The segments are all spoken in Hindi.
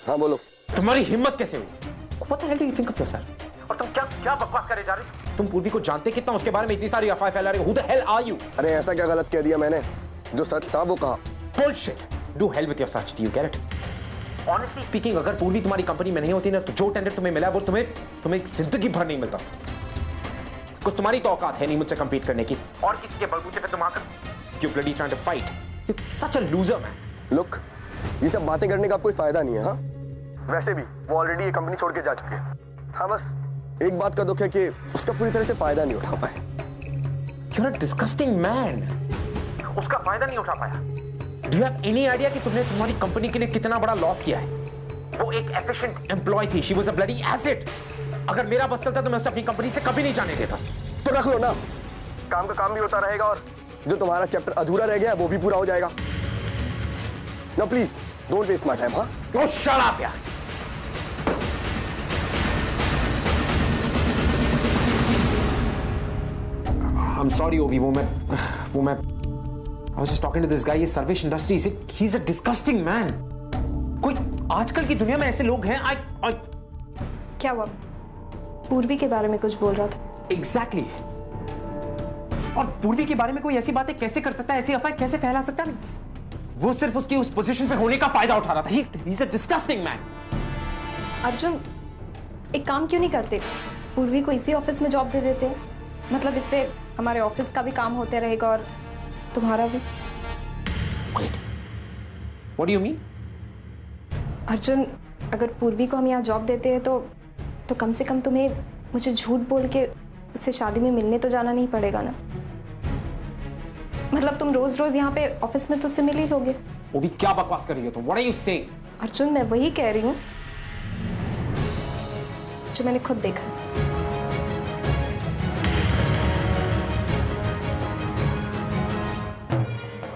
हाँ बोलो। तुम्हारी हिम्मत कैसे हुई? What the hell do you think of yourself? और तुम क्या क्या बकवास करे जा रहे हो? तुम पूर्वी को जानते कितना, उसके बारे में इतनी सारी अफवाहें फैला रहे हो? Who the hell are you? अरे ऐसा क्या गलत कह दिया मैंने? जो सच था वो कहा। Bullshit. Do hell with your search. Do you get it? Honestly speaking, अगर पूर्वी तुम्हारी कंपनी में नहीं होती ना, तो जो टेंडर तुम्हें मिला वो तुम्हें जिंदगी भर नहीं मिलता। कुछ तुम्हारी तो औकात है नहीं मुझसे compete करने की, और किसी के बलबूते पे तुम आकर you bloody trying to fight. You're such a loser, man. Look, ये सब बातें करने का कोई फायदा नहीं है। हाँ, वैसे भी वो ऑलरेडी ये कंपनी छोड़ के जा चुके हैं। हाँ, बस एक बात का दुख है कि उसका पूरी तरह से फायदा नहीं उठा पाए। You're a disgusting man. उसका फायदा नहीं उठा पाया। Do you have any idea कि तुमने तुम्हारी कंपनी के लिए कितना बड़ा लॉस किया है? वो एक efficient employee थी। She was a bloody asset. अगर मेरा बस चलता तो मैं उसे अपनी कंपनी से कभी नहीं जाने देता। तो रख लो ना, काम का काम भी होता रहेगा और जो तुम्हारा चैप्टर अधूरा रह गया वो भी पूरा हो जाएगा। Now please, don't waste my time, हाँ? Oh, shut up, यार। I'm sorry, Ovi, वो मैं I was just talking to this guy, ये service industry, he's a disgusting man. कोई आजकल की दुनिया में ऐसे लोग हैं, क्या हुआ? पूर्वी के बारे में कुछ बोल रहा था। Exactly. और पूर्वी के बारे में कोई ऐसी बातें कैसे कर सकता है, ऐसी अफवाह कैसे फैला सकता है? वो सिर्फ उसकी उस पोजीशन पे होने का फायदा उठा रहा था। He's a disgusting man. Arjun, एक काम क्यों नहीं करते? पूर्वी को इसी ऑफिस में जॉब दे देते हैं। मतलब इससे हमारे ऑफिस का भी काम होते रहेगा और तुम्हारा भी। Wait. What do you mean? Arjun, अगर पूर्वी को हम यहाँ जॉब देते हैं तो कम से कम तुम्हें मुझे झूठ बोल के उससे शादी में मिलने तो जाना नहीं पड़ेगा ना। मतलब तुम रोज रोज यहाँ पे ऑफिस में तो उससे मिल ही लोगे। वो भी क्या बकवास कर रही हो तुम? What are you saying? Arjun, मैं वही कह रही हूँ जो मैंने खुद देखा।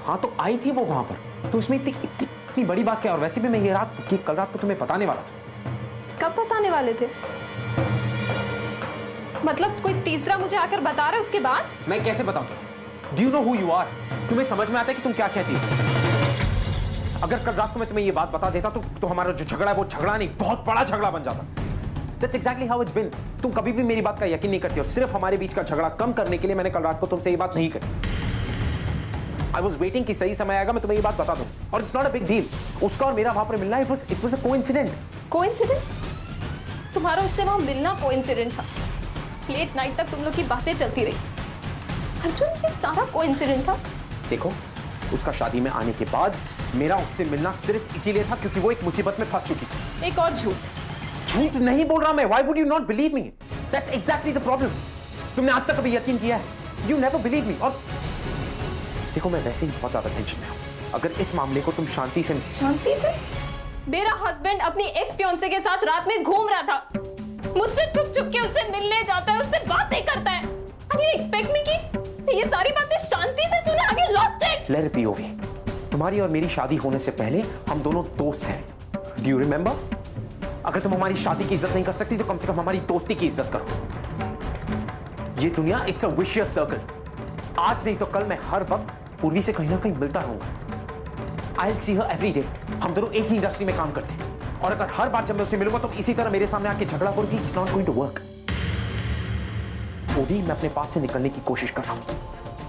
हाँ तो आई थी वो वहां पर, तो उसमें इतनी बड़ी बात क्या? और वैसे भी मैं ये कल रात को तुम्हें बताने वाला था। कब बताने वाले थे? मतलब कोई तीसरा मुझे आकर बता रहा है उसके बाद? मैं कैसे बताऊं? Do you know who you are? तुम्हें समझ में आता है कि तुम क्या कहती हो? अगर कल रात को मैं तुम्हें ये बात बता देता तो हमारा जो झगड़ा है वो झगड़ा नहीं, बहुत बड़ा झगड़ा बन जाता। That's exactly how it's been. तुम कभी भी मेरी बात का यकीन नहीं करती हो। सिर्फ हमारे बीच का झगड़ा कम करने के लिए मैंने कल रात को तुमसे ये बात नहीं करी। I was waiting कि सही समय आएगा मैं तुम्हें ये बात बता दूं। और it's not a big deal. उसका और मेरा वहां पर मिलना it was a coincidence. Coincidence? तुम्हारा उससे वहां मिलना कोइंसिडेंट था। लेट नाइट तक तुम लोग की बातें चलती रही। अर्जुन, ये सारा कोइंसिडेंट था। देखो, उसका शादी में आने के बाद मेरा उससे मिलना सिर्फ इसीलिए था क्योंकि वो एक मुसीबत में फंस चुकी थी। एक और झूठ नहीं बोल रहा मैं। Why would you not believe me? That's exactly the problem. तुमने आज तक कभी यकीन किया है? You never believe me. और देखो, मैं वैसे ही बहुत ज्यादा टेंशन में हूं। अगर इस मामले को तुम शांति से मेरा हस्बैंड अपनी एक्स फियांसे के साथ रात में घूम रहा था। मुझसे छुप छुप के उससे मिलने जाता है, उससे बातें करता है। And you expect me कि ये सारी बातें शांति से सुने? आगे lost it. Let it be, Ovi. तुम्हारी और मेरी शादी होने से पहले हम दोनों दोस्त हैं। Do you remember? अगर तुम हमारी शादी की इज्जत नहीं कर सकती तो कम से कम हमारी दोस्ती की इज्जत करो। ये दुनिया इट्स अ विशियस सर्कल। आज नहीं तो कल मैं हर वक्त पूर्वी से कहीं ना कहीं मिलता रहूंगा। I'll see her every day. हम दोनों एक ही इंडस्ट्री में काम करते हैं और अगर हर बार जब मैं उससे मिलूंगा तो इसी तरह मेरे सामने आके झगड़ा करूंगी, it's not going to work. ओवी, मैं अपने पास से निकलने की कोशिश कर रहा हूं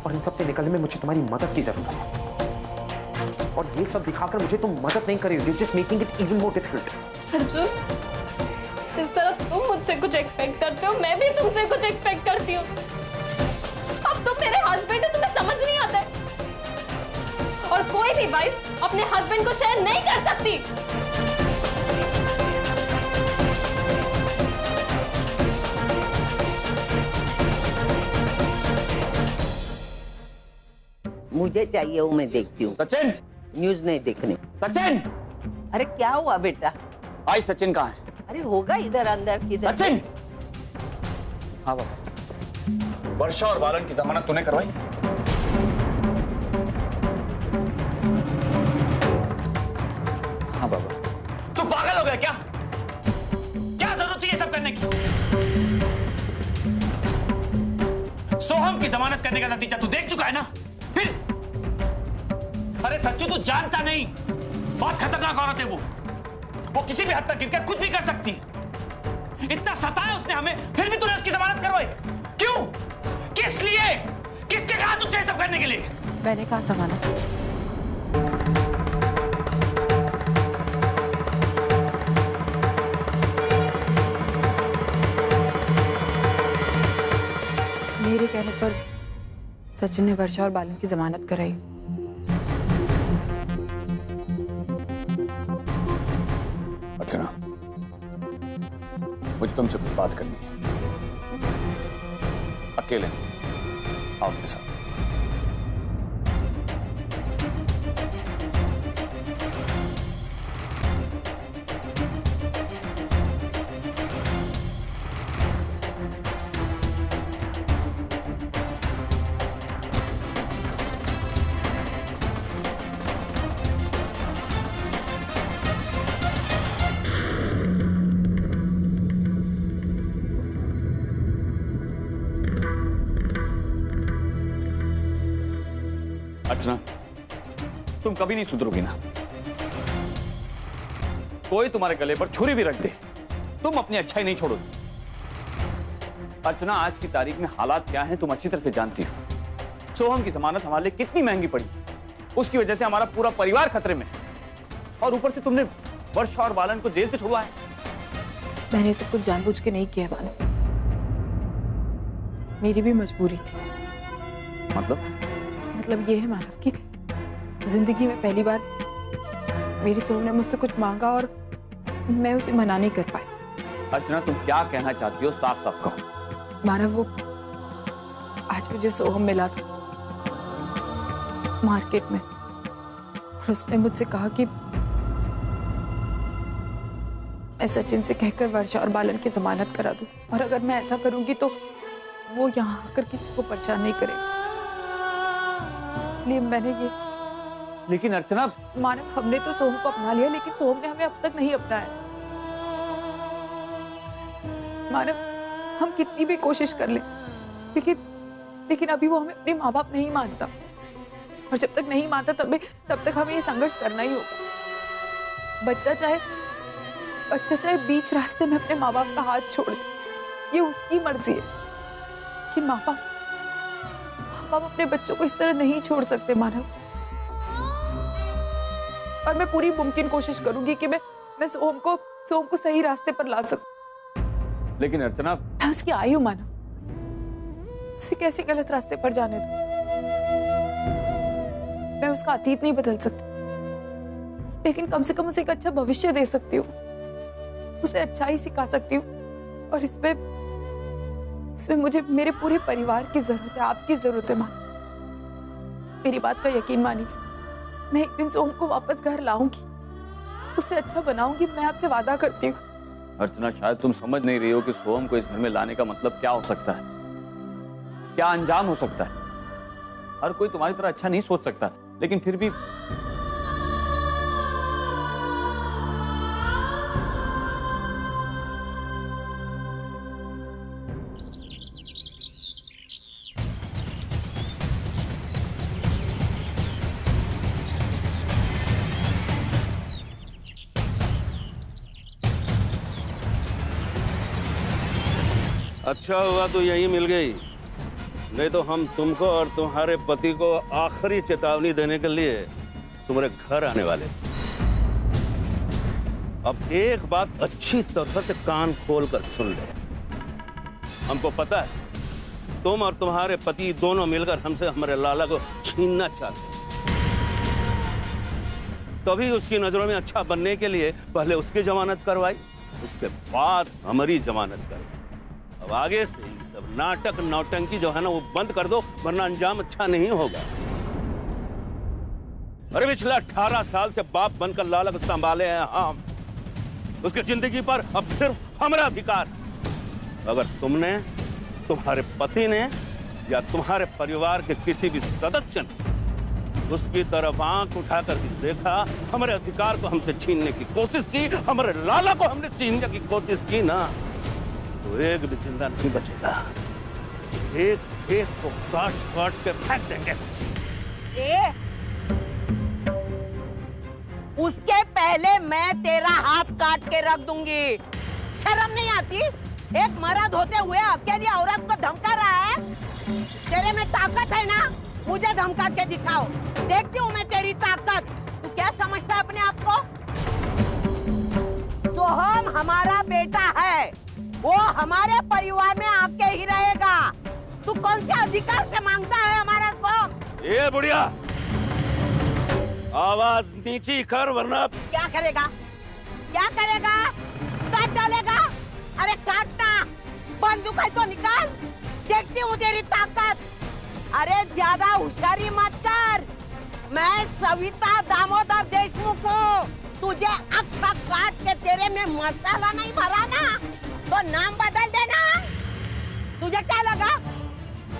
और इन सब से निकलने में मुझे तुम्हारी मदद की जरूरत है। और ये सब दिखाकर मुझे तुम मदद नहीं कर रही हो, you're just making it even more difficult. Arjun, जिस तरह तुम मुझसे कुछ एक्सपेक्ट करते हो मैं भी तुमसे कुछ एक्सपेक्ट करती हूँ। अब तुम मेरे हस्बैंड हो, तुम्हें समझ नहीं आता है। और कोई भी वाइफ अपने हस्बैंड को शेयर नहीं कर सकती। मुझे चाहिए वो मैं देखती हूँ। सचिन, न्यूज नहीं देखने। सचिन, अरे क्या हुआ बेटा? आई सचिन कहाँ है? अरे होगा इधर अंदर किधर। सचिन। हाँ बाबा, वर्षा और बालन की जमानत तूने करवाई? हाँ बाबा। तू पागल हो गया क्या? क्या जरूरत थी ये सब करने की? सोहम की जमानत करने का नतीजा तू देख चुका है ना? फिर अरे सच्चू, तू जानता नहीं, बहुत खतरनाक औरत है वो। वो किसी भी हद तक गिरकर कुछ भी कर सकती है। इतना सताया उसने हमें, फिर भी तूने उसकी जमानत करवाई। क्यों? किस लिए? किसने कहा तुझे सब करने के लिए? मैंने कहा था मानव, मेरे कहने पर सचिन ने वर्षा और बालन की जमानत कराई। अर्चना, मुझे तुमसे कुछ बात करनी है। अकेले आओ मेरे साथ। अर्चना, तुम कभी नहीं सुधरोगी ना। कोई तुम्हारे गले पर छुरी भी रख दे, तुम अपनी अच्छाई नहीं छोड़ोगी। अर्चना, आज की तारीख में हालात क्या हैं तुम अच्छी तरह से जानती हो। सोहम की जमानत हमारे लिए कितनी महंगी पड़ी, उसकी वजह से हमारा पूरा परिवार खतरे में, और ऊपर से तुमने वर्षा और बालन को जेल से छुड़वाया। मैंने सब कुछ जानबूझ के नहीं किया मानव, मेरी भी मजबूरी थी। मतलब ये है मानव कि जिंदगी में पहली बार मेरी सोहम ने मुझसे कुछ मांगा और मैं उसे मना नहीं कर पाई। अर्चना, तुम क्या कहना चाहती हो साफ साफ कहो। मानव, वो आज मुझे सोहम मिला था मार्केट में, और उसने मुझसे कहा कि मैं सचिन से कहकर वर्षा और बालन की जमानत करा दूं, और अगर मैं ऐसा करूंगी तो वो यहाँ आकर किसी को परेशान नहीं करेगा। इसलिए मैंने ये। लेकिन अर्चना, मानव, हमने तो सोहम को अपना लिया, लेकिन सोहम ने हमें अब तक नहीं अपनाया। मानव, हम कितनी भी कोशिश कर ले, लेकिन अभी वो हमें अपने माँ बाप नहीं मानता, और जब तक नहीं मानता तब तक हमें ये संघर्ष करना ही होगा। बच्चा चाहे बीच रास्ते में अपने माँ बाप का हाथ छोड़ दे, ये उसकी मर्जी है कि माँ बाप अपने बच्चों को इस तरह नहीं छोड़ सकते मानव। और मैं पूरी मुमकिन कोशिश करूंगी कि मैं सोहम को सही रास्ते पर ला सकूं। लेकिन अर्चना, मैं उसकी आई हूं मानव, उसे कैसे गलत रास्ते पर जाने दूं? मैं उसका अतीत नहीं बदल सकती, लेकिन कम से कम उसे एक अच्छा भविष्य दे सकती हूँ, उसे अच्छाई सिखा सकती हूँ। और इसमें मुझे मेरे पूरे परिवार की जरूरत है, आपकी जरूरत है माँ। मेरी बात का यकीन मानिए, मैं एक दिन सोहम को वापस घर लाऊंगी, उसे अच्छा बनाऊंगी, मैं आपसे वादा करती हूँ। अर्चना, शायद तुम समझ नहीं रही हो कि सोहम को इस घर में लाने का मतलब क्या हो सकता है, क्या अंजाम हो सकता है। हर कोई तुम्हारी तरह अच्छा नहीं सोच सकता, लेकिन फिर भी अच्छा हुआ तो यही मिल गई, नहीं तो हम तुमको और तुम्हारे पति को आखिरी चेतावनी देने के लिए तुम्हारे घर आने वाले। अब एक बात अच्छी तरह से कान खोल कर सुन ले। हमको पता है तुम और तुम्हारे पति दोनों मिलकर हमसे हमारे लाला को छीनना चाहते हैं, तभी उसकी नजरों में अच्छा बनने के लिए पहले उसकी जमानत करवाई, उसके बाद हमारी जमानत करवाई। अब आगे से ये सब नाटक नौटंकी जो है ना वो बंद कर दो, वरना अंजाम अच्छा नहीं होगा। अरे पिछले 18 साल से बाप बनकर लाला को संभाले हैं हम, उसकी जिंदगी पर अब सिर्फ हमारा अधिकार। अगर तुमने, तुम्हारे पति ने या तुम्हारे परिवार के किसी भी सदस्य ने उसकी तरफ आंख उठाकर देखा, हमारे अधिकार को हमसे छीनने की कोशिश की, हमारे लाला को हमने छीनने की कोशिश की ना, तो एक भी जिंदा नहीं बचेगा। एक एक को काट काट के फेंक देंगे। उसके पहले मैं तेरा हाथ काट के रख दूंगी। शर्म नहीं आती? एक मर्द होते हुए अकेली औरत को धमका रहा है। तेरे में ताकत है ना, मुझे धमका के दिखाओ, देखती हूँ मैं तेरी ताकत। तू क्या समझता है अपने आप को? सोहम हमारा बेटा है, वो हमारे परिवार में आके ही रहेगा। तू कौन से अधिकार से मांगता है हमारा सोहम? ये बुढ़िया, आवाज नीची कर वरना। क्या करेगा? क्या करेगा? काट डालेगा? अरे काटना, बंदूक है तो निकाल, देखती हूँ तेरी ताकत। अरे ज्यादा होशियारी मत कर, मैं सविता दामोदर देशमुख हूँ। तुझे अक्खा काट के तेरे में मसाला नहीं भरा ना, तो नाम बदल देना। तुझे क्या लगा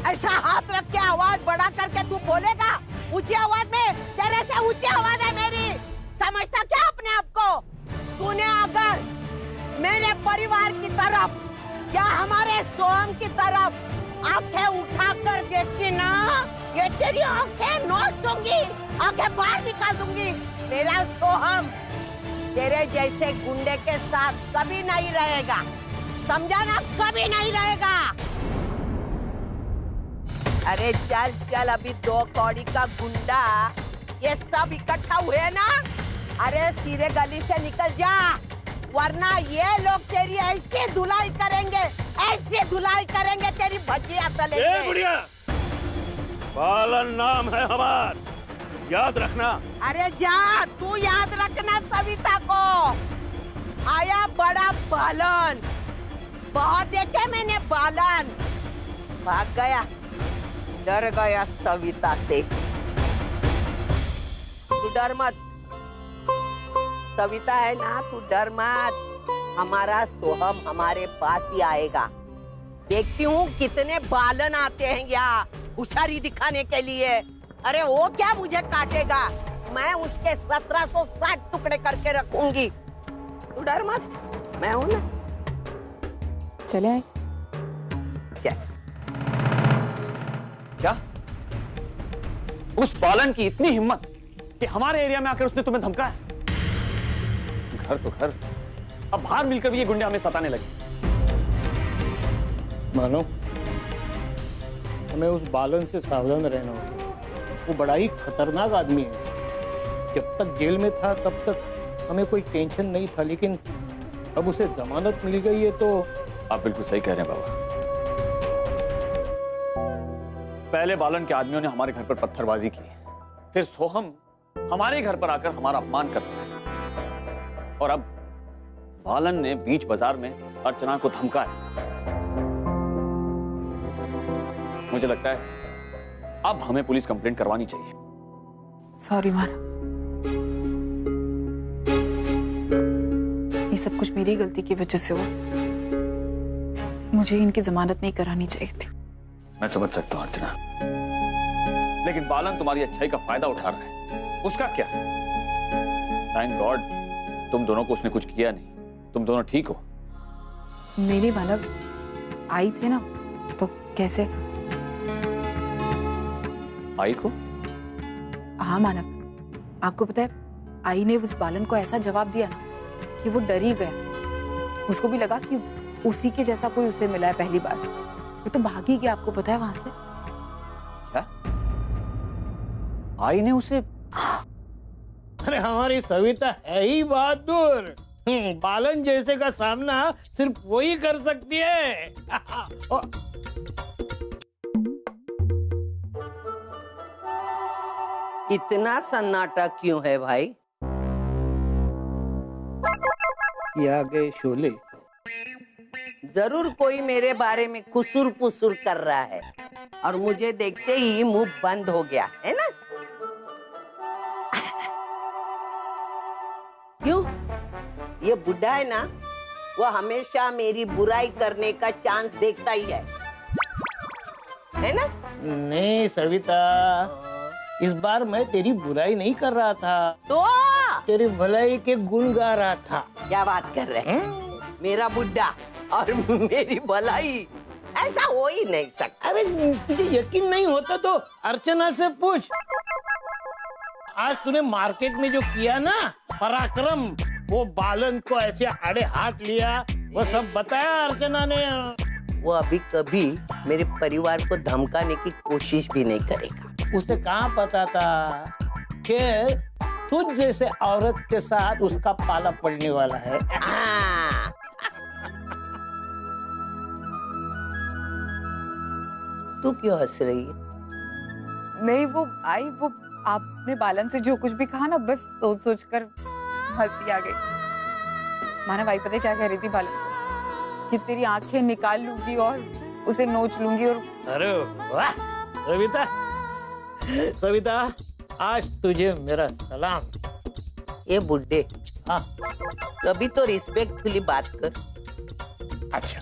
ऐसा हाथ रख के आवाज बढ़ा करके तू बोलेगा? ऊंची आवाज में, तेरे से ऊंची आवाज है मेरी। समझता क्या अपने आप को? तूने अगर मेरे परिवार की तरफ या हमारे सोहम की तरफ आंखें उठा कर देखी ना, ये तेरी आंखें नोच दूंगी, आंखें बाहर निकाल दूंगी। मेरा सोहम तेरे जैसे गुंडे के साथ कभी नहीं रहेगा, समझा ना? कभी नहीं रहेगा। अरे चल चल, अभी 2 कौड़ी का गुंडा ये सब इकट्ठा हुए ना, अरे सीधे गली से निकल जा, वरना ये लोग तेरी ऐसी धुलाई करेंगे, ऐसी धुलाई करेंगे तेरी भजिया तलेंगे। बुढ़िया, बालन नाम है हमार, याद रखना। अरे जा, तू याद रखना सविता को। आया बड़ा बालन, बहुत देखे मैंने बालन। भाग गया, डर गया सविता से। तू डर मत, सविता है ना, तू डर मत। हमारा सोहम हमारे पास ही आएगा। देखती हूँ कितने बालन आते हैं यहाँ होशियारी दिखाने के लिए। अरे वो क्या मुझे काटेगा, मैं उसके 1760 टुकड़े करके रखूंगी। तू डर मत, मैं हूं ना। चले आए। चल। क्या उस बालन की इतनी हिम्मत कि हमारे एरिया में आकर उसने तुम्हें धमकाया? घर तो घर, अब बाहर मिलकर भी ये गुंडे हमें सताने लगे। मानो हमें उस बालन से सावधान रहना होगा। वो बड़ा ही खतरनाक आदमी है। जब तक जेल में था तब तक हमें कोई टेंशन नहीं था, लेकिन अब उसे जमानत मिल गई है तो। आप बिल्कुल सही कह रहे हैं बाबा। पहले बालन के आदमियों ने हमारे घर पर पत्थरबाजी की, फिर सोहम हमारे घर पर आकर हमारा अपमान करता है, और अब बालन ने बीच बाजार में अर्चना को धमकाया। मुझे लगता है अब हमें पुलिस कंप्लेंट करवानी चाहिए। सॉरी माना, ये सब कुछ मेरी गलती की वजह से हुआ। मुझे इनकी जमानत नहीं करानी चाहिए थी। मैं समझ सकता हूं अर्चना, लेकिन बालन तुम्हारी अच्छाई का फायदा उठा रहा है, उसका क्या? थैंक गॉड तुम दोनों को उसने कुछ किया नहीं, तुम दोनों ठीक हो। मेरे मानव आई थे ना, तो कैसे? आई को? हाँ मानव, आपको पता है आई ने उस बालन को ऐसा जवाब दिया ना कि वो डर ही गया। उसको भी लगा कि उसी के जैसा कोई उसे मिला है पहली बार। वो तो भागी गया, आपको पता है वहां से। क्या? आई ने उसे? अरे हमारी सविता है ही बहादुर। बालन जैसे का सामना सिर्फ वही कर सकती है। इतना सन्नाटा क्यों है भाई? ये आ गए शोले। जरूर कोई मेरे बारे में कुसुर पुसुर कर रहा है, और मुझे देखते ही मुंह बंद हो गया है ना? क्यों? ये बुढ़ा है ना, वो हमेशा मेरी बुराई करने का चांस देखता ही है ना? नहीं सविता, इस बार मैं तेरी बुराई नहीं कर रहा था, तो तेरी भलाई के गुण गा रहा था। क्या बात कर रहे हैं? मेरा बुढ़ा और मेरी भलाई, ऐसा हो ही नहीं सकता। अरे तुझे यकीन नहीं होता तो अर्चना से पूछ। आज तूने मार्केट में जो किया ना पराक्रम, वो बालन को ऐसे आड़े हाथ लिया, वो सब बताया अर्चना ने। वो अभी कभी मेरे परिवार को धमकाने की कोशिश भी नहीं करेगा। उसे कहाँ पता था कि तुझ जैसे औरत के साथ उसका पाला पड़ने वाला है। हाँ। तू क्यों हंस रही है? नहीं, वो आपने बालन से जो कुछ भी कहा ना, बस सोच सोच कर हंसी आ गई। मानव आई पता है क्या कह रही थी बालन को, कि तेरी आंखें निकाल लूंगी और उसे नोच लूंगी। और अरे वाह सविता, सविता आज तुझे मेरा सलाम। ये बुड्ढे, हाँ कभी तो रिस्पेक्टफुली बात कर। अच्छा।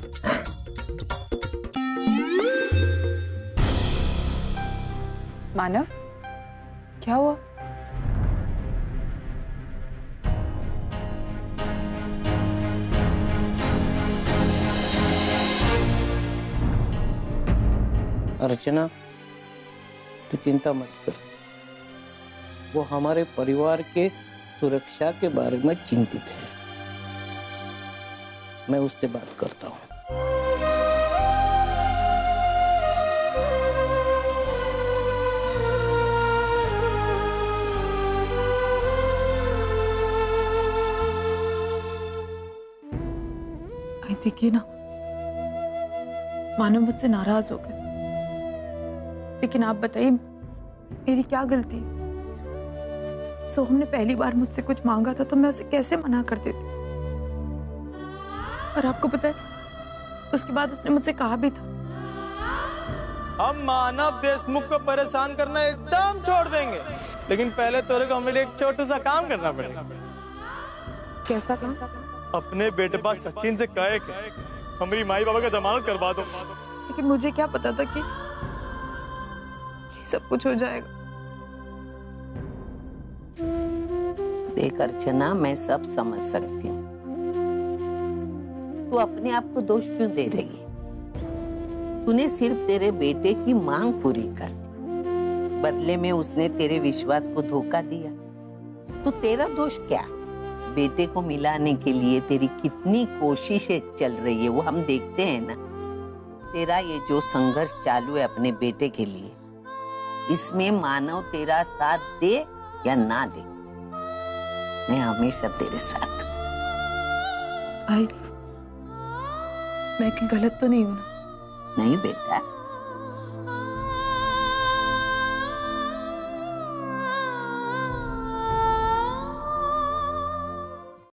मानव क्या हुआ? अर्चना तू चिंता मत कर, वो हमारे परिवार के सुरक्षा के बारे में चिंतित है। मैं उससे बात करता हूँ। देखिए ना, मानव मुझसे नाराज हो गए, लेकिन आप बताइए मेरी क्या गलती? सोहम ने पहली बार मुझसे कुछ मांगा था तो मैं उसे कैसे मना कर देती? और आपको पता है उसके बाद उसने मुझसे कहा भी था, हम मानव देशमुख को परेशान करना एकदम छोड़ देंगे, लेकिन पहले तेरे को हमें एक छोटा सा काम करना पड़ेगा। कैसा काम? अपने बेटे पास सचिन से कहे कि हमारी माई बाबा का जमानत करवा दो। लेकिन मुझे क्या पता था कि सब कुछ हो जाएगा। देख अर्चना, मैं सब समझ सकती हूँ, तू अपने आप को दोष क्यों दे रही है? तूने सिर्फ तेरे बेटे की मांग पूरी कर दी, बदले में उसने तेरे विश्वास को धोखा दिया। तो तेरा दोष क्या? बेटे को मिलाने के लिए तेरी कितनी कोशिशें चल रही है वो हम देखते हैं ना। तेरा ये जो संघर्ष चालू है अपने बेटे के लिए, इसमें मानव तेरा साथ दे या ना दे, मैं हमेशा तेरे साथ हूं। आई, मैं कहीं गलत तो नहीं हूं ना? नहीं बेटा,